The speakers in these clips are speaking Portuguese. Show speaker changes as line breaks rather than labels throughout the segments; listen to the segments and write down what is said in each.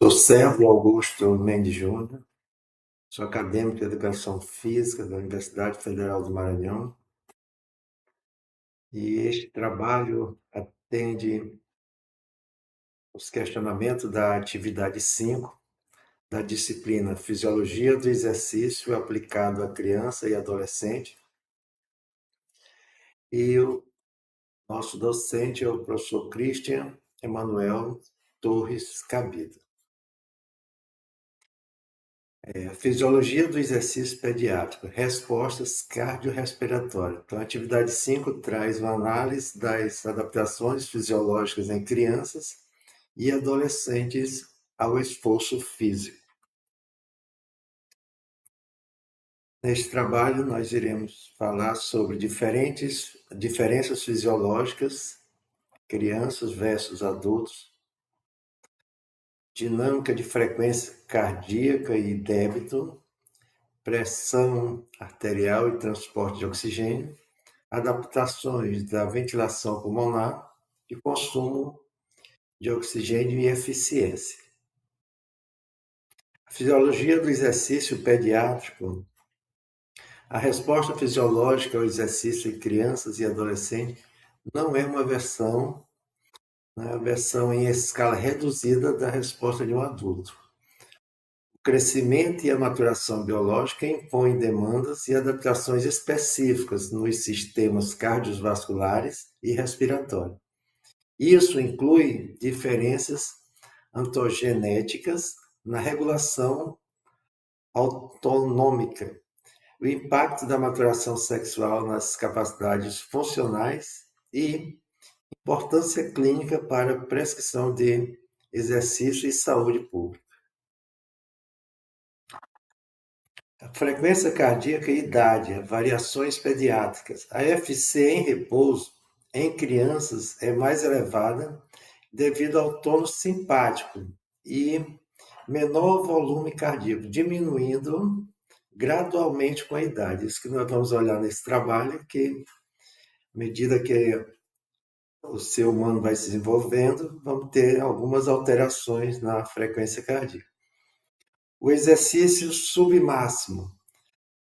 Sou Sérgio Augusto Mendes Júnior, sou acadêmico de Educação Física da Universidade Federal do Maranhão e este trabalho atende os questionamentos da atividade 5 da disciplina Fisiologia do Exercício aplicado à criança e adolescente, e o nosso docente é o professor Christian Emanuel Torres Cabida. Fisiologia do exercício pediátrico, respostas cardiorrespiratórias. Então, a atividade 5 traz uma análise das adaptações fisiológicas em crianças e adolescentes ao esforço físico. Neste trabalho, nós iremos falar sobre diferenças fisiológicas, crianças versus adultos, dinâmica de frequência cardíaca e débito, pressão arterial e transporte de oxigênio, adaptações da ventilação pulmonar e consumo de oxigênio e eficiência. A fisiologia do exercício pediátrico. A resposta fisiológica ao exercício em crianças e adolescentes não é uma versão em escala reduzida da resposta de um adulto. O crescimento e a maturação biológica impõem demandas e adaptações específicas nos sistemas cardiovasculares e respiratórios. Isso inclui diferenças ontogenéticas na regulação autonômica, o impacto da maturação sexual nas capacidades funcionais e importância clínica para a prescrição de exercício e saúde pública. A frequência cardíaca e idade, variações pediátricas. A FC em repouso em crianças é mais elevada devido ao tônus simpático e menor volume cardíaco, diminuindo gradualmente com a idade. Isso que nós vamos olhar nesse trabalho, que à medida que o ser humano vai se desenvolvendo, vamos ter algumas alterações na frequência cardíaca. O exercício submáximo.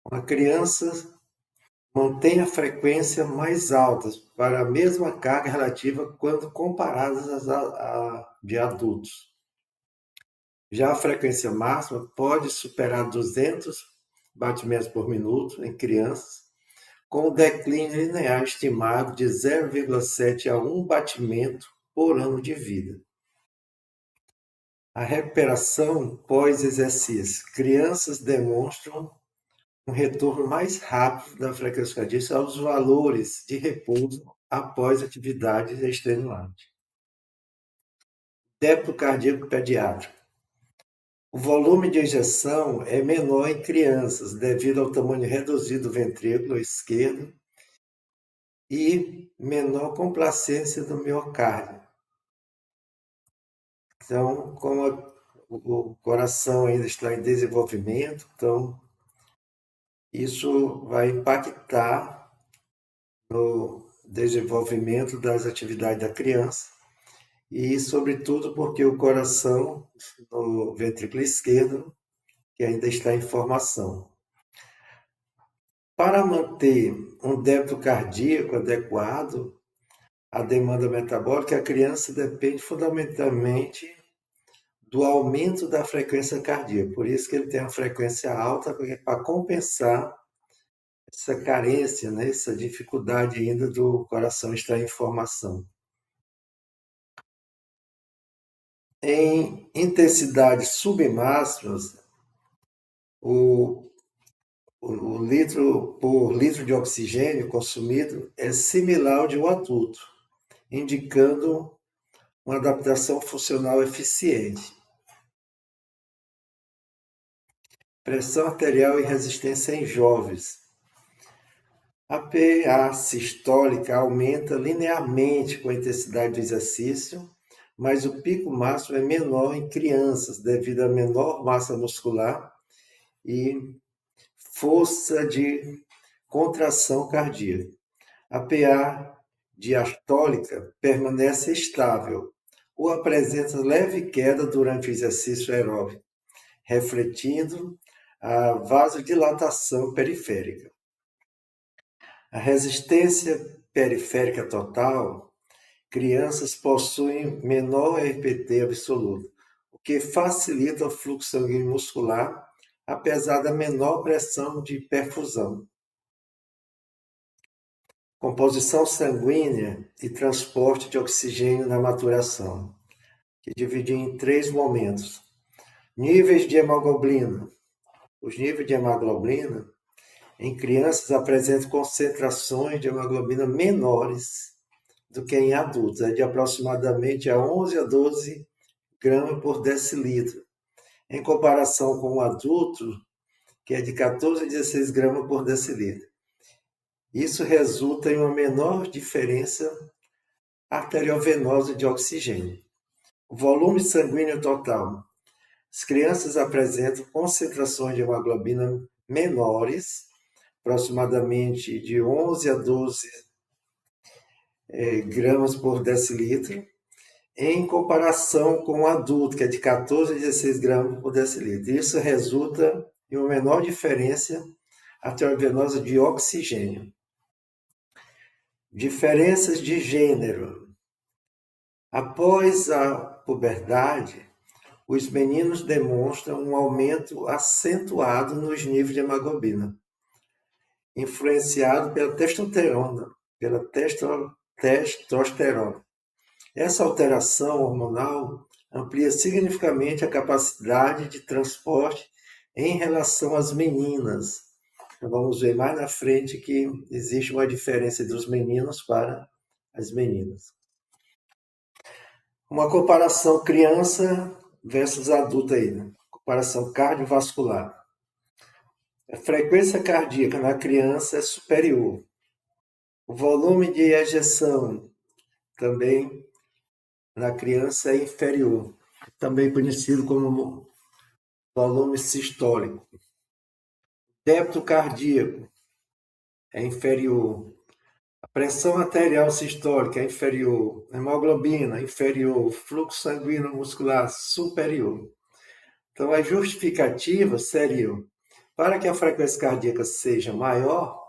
Uma criança mantém a frequência mais alta para a mesma carga relativa quando comparadas à de adultos. Já a frequência máxima pode superar 200 batimentos por minuto em crianças, com um declínio linear estimado de 0,7 a 1 batimento por ano de vida. A recuperação pós-exercício. Crianças demonstram um retorno mais rápido da frequência cardíaca aos valores de repouso após atividades extenuantes. Débito cardíaco pediátrico. O volume de ejeção é menor em crianças devido ao tamanho reduzido do ventrículo esquerdo e menor complacência do miocárdio. Então, como o coração ainda está em desenvolvimento, então isso vai impactar no desenvolvimento das atividades da criança e, sobretudo, porque o coração no ventrículo esquerdo que ainda está em formação. Para manter um débito cardíaco adequado à demanda metabólica, a criança depende fundamentalmente do aumento da frequência cardíaca. Por isso que ele tem uma frequência alta, para compensar essa carência, né, essa dificuldade ainda do coração estar em formação. Em intensidades submáximas, o litro por litro de oxigênio consumido é similar ao de um adulto, indicando uma adaptação funcional eficiente. Pressão arterial e resistência em jovens. A PA sistólica aumenta linearmente com a intensidade do exercício, mas o pico máximo é menor em crianças devido à menor massa muscular e força de contração cardíaca. A PA diastólica permanece estável, ou apresenta leve queda durante o exercício aeróbico, refletindo a vasodilatação periférica. A resistência periférica total, crianças possuem menor RPT absoluto, o que facilita o fluxo sanguíneo muscular, apesar da menor pressão de perfusão. Composição sanguínea e transporte de oxigênio na maturação, que divide em 3 momentos. Níveis de hemoglobina. Os níveis de hemoglobina em crianças apresentam concentrações de hemoglobina menores do que em adultos, de aproximadamente 11 a 12 gramas por decilitro, em comparação com o adulto, que é de 14 a 16 gramas por decilitro. Isso resulta em uma menor diferença arteriovenosa de oxigênio. O volume sanguíneo total. As crianças apresentam concentrações de hemoglobina menores, aproximadamente de 11 a 12 gramas por decilitro, em comparação com o adulto, que é de 14 a 16 gramas por decilitro. Isso resulta em uma menor diferença arteriovenosa de oxigênio. Diferenças de gênero. Após a puberdade, os meninos demonstram um aumento acentuado nos níveis de hemoglobina, influenciado pela testosterona. Essa alteração hormonal amplia significativamente a capacidade de transporte em relação às meninas. Vamos ver mais na frente que existe uma diferença dos meninos para as meninas. Uma comparação criança versus adulto aí, né? Comparação cardiovascular. A frequência cardíaca na criança é superior. O volume de ejeção também na criança é inferior, também conhecido como volume sistólico. Débito cardíaco é inferior. A pressão arterial sistólica é inferior. Hemoglobina inferior. Fluxo sanguíneo muscular superior. Então, as justificativas seriam: para que a frequência cardíaca seja maior,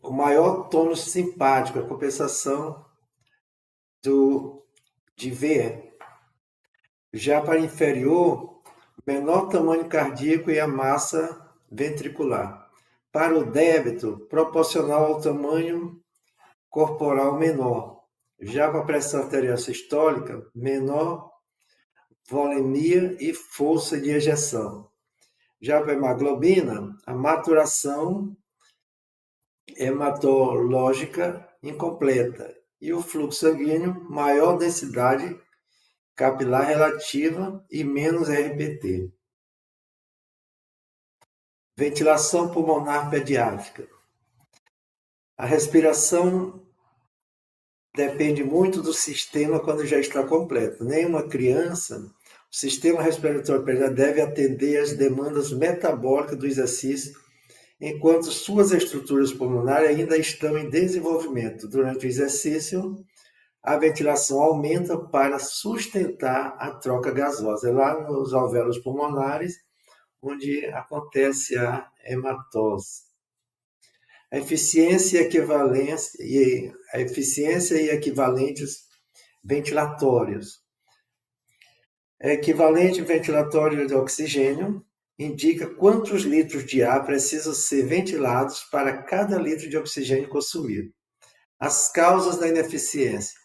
o maior tônus simpático, a compensação de VE. Já para inferior, menor tamanho cardíaco e a massa ventricular. Para o débito, proporcional ao tamanho corporal menor. Já para a pressão arterial sistólica, menor volemia e força de ejeção. Já para a hemoglobina, a maturação hematológica incompleta e o fluxo sanguíneo, maior densidade capilar relativa e menos RPT. Ventilação pulmonar pediátrica. A respiração depende muito do sistema quando já está completo. Nenhuma criança, o sistema respiratório pediátrico deve atender às demandas metabólicas do exercício, enquanto suas estruturas pulmonares ainda estão em desenvolvimento. Durante o exercício, a ventilação aumenta para sustentar a troca gasosa. É lá nos alvéolos pulmonares onde acontece a hematose. A eficiência e equivalentes ventilatórios. Equivalente ventilatório de oxigênio indica quantos litros de ar precisam ser ventilados para cada litro de oxigênio consumido. As causas da ineficiência.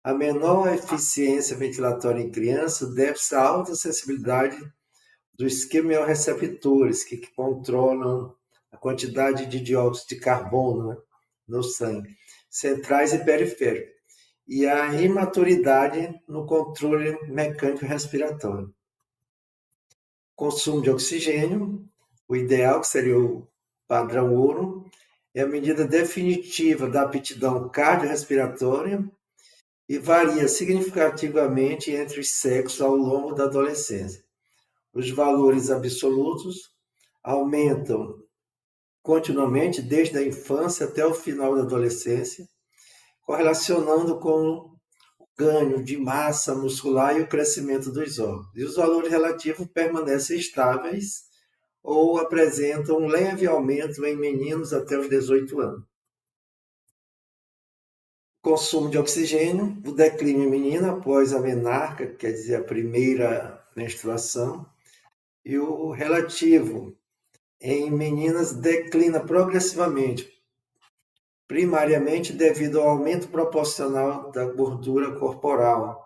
A menor eficiência ventilatória em criança deve-se à alta sensibilidade dos quimiorreceptores que controlam a quantidade de dióxido de carbono, né, no sangue, centrais e periféricos, e a imaturidade no controle mecânico respiratório. Consumo de oxigênio, o ideal, que seria o padrão ouro, é a medida definitiva da aptidão cardiorrespiratória e varia significativamente entre os sexos ao longo da adolescência. Os valores absolutos aumentam continuamente desde a infância até o final da adolescência, correlacionando com o ganho de massa muscular e o crescimento dos órgãos. E os valores relativos permanecem estáveis ou apresentam um leve aumento em meninos até os 18 anos. Consumo de oxigênio, o declínio em menina após a menarca, quer dizer, a primeira menstruação, e o relativo em meninas declina progressivamente, primariamente devido ao aumento proporcional da gordura corporal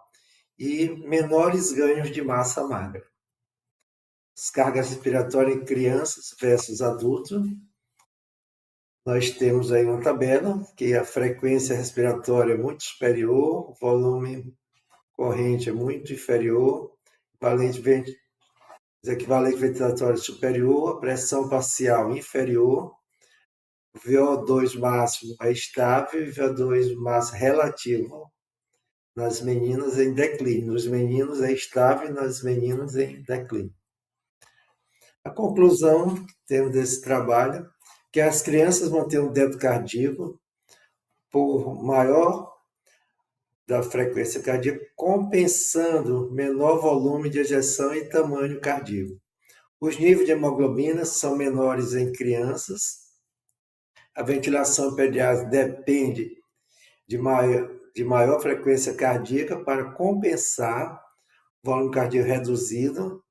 e menores ganhos de massa magra. As cargas respiratórias em crianças versus adultos. Nós temos aí uma tabela que a frequência respiratória é muito superior, o volume corrente é muito inferior, equivalente ventilatório superior, a pressão parcial inferior, o VO2 máximo é estável e o VO2 máximo relativo nas meninas em declínio. Nos meninos é estável e nas meninas em declínio. A conclusão que temos desse trabalho é que as crianças mantêm um débito cardíaco por maior da frequência cardíaca, compensando menor volume de ejeção e tamanho cardíaco. Os níveis de hemoglobina são menores em crianças. A ventilação pediátrica depende de maior frequência cardíaca para compensar o volume cardíaco reduzido,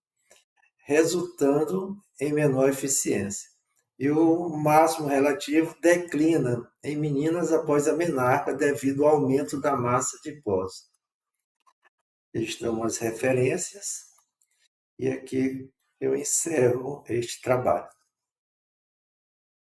resultando em menor eficiência. E o máximo relativo declina em meninas após a menarca devido ao aumento da massa adiposa. Estão as referências e aqui eu encerro este trabalho.